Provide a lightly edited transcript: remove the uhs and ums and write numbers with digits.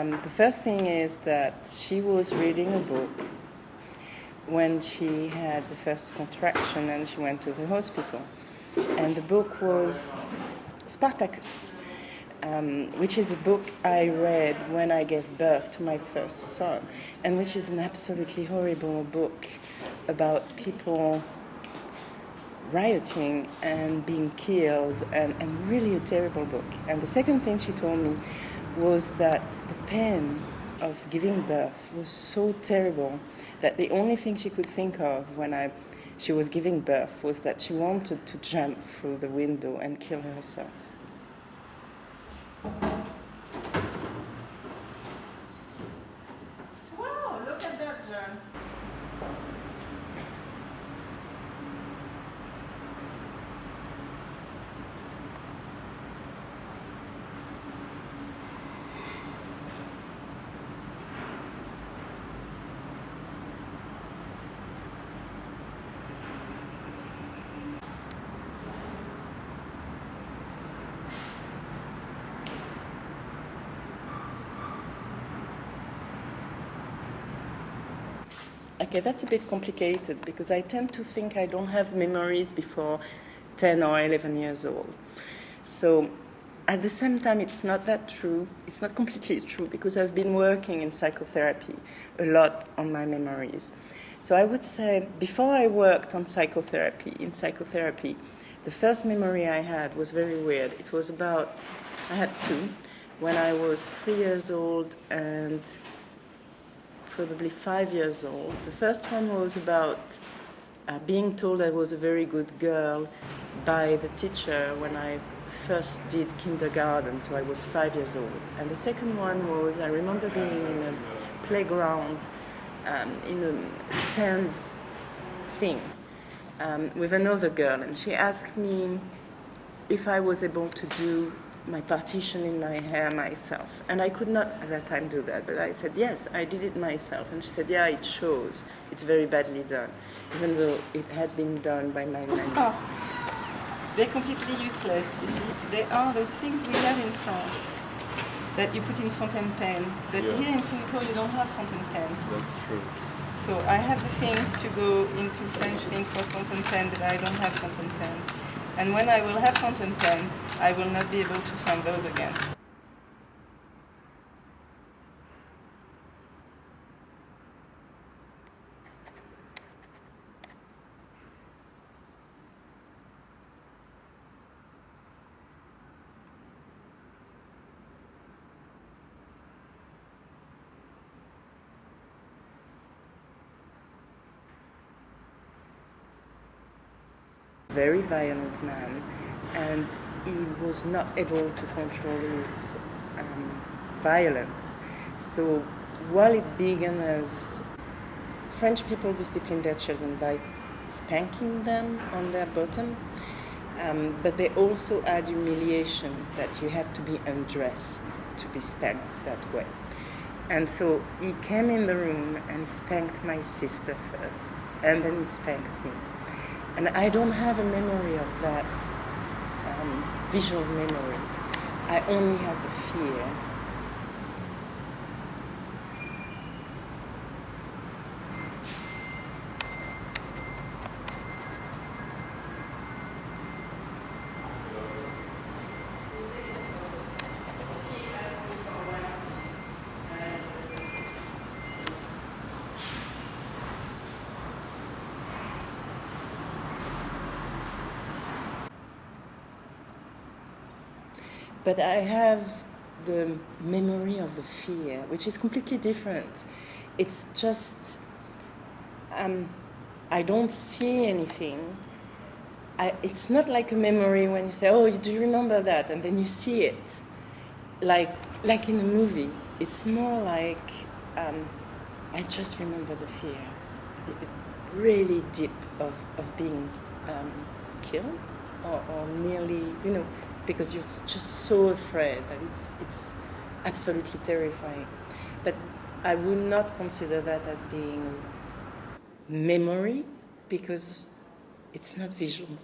The first thing is that she was reading a book when she had the first contraction and she went to the hospital. And the book was Spartacus, which is a book I read when I gave birth to my first son, and which is an absolutely horrible book about people rioting and being killed, and really a terrible book. And the second thing she told me was that the pain of giving birth was so terrible that the only thing she could think of when she was giving birth was that she wanted to jump through the window and kill herself. Wow, look at that, John. Okay, that's a bit complicated because I tend to think I don't have memories before 10 or 11 years old. So at the same time, it's not that true. It's not completely true because I've been working in psychotherapy a lot on my memories. So I would say before I worked on psychotherapy, the first memory I had was very weird. It was about, I had two, when I was 3 years old and probably 5 years old. The first one was about being told I was a very good girl by the teacher when I first did kindergarten, so I was 5 years old. And the second one was, I remember being in a playground in a sand thing with another girl, and she asked me if I was able to do my partition in my hair myself. And I could not at that time do that, but I said, yes, I did it myself. And she said, yeah, it shows. It's very badly done, even though it had been done by my nanny. They're completely useless, you see. They are those things we have in France that you put in fountain pen. But here in Singapore, you don't have fountain pen. That's true. So I have the thing to go into French thing for fountain pen, but I don't have fountain pens. And when I will have fountain pen, I will not be able to find those again. Very violent man, and he was not able to control his violence. So while it began as French people discipline their children by spanking them on their bottom, but they also add humiliation, that you have to be undressed to be spanked that way. And so he came in the room and spanked my sister first, and then he spanked me. And I don't have a memory of that visual memory. I only have the fear. But I have the memory of the fear, which is completely different. It's just, I don't see anything. It's not like a memory when you say, oh, do you remember that? And then you see it, like in a movie. It's more like, I just remember the fear, really deep of being killed or nearly, because you're just so afraid that it's absolutely terrifying. But I would not consider that as being memory because it's not visual.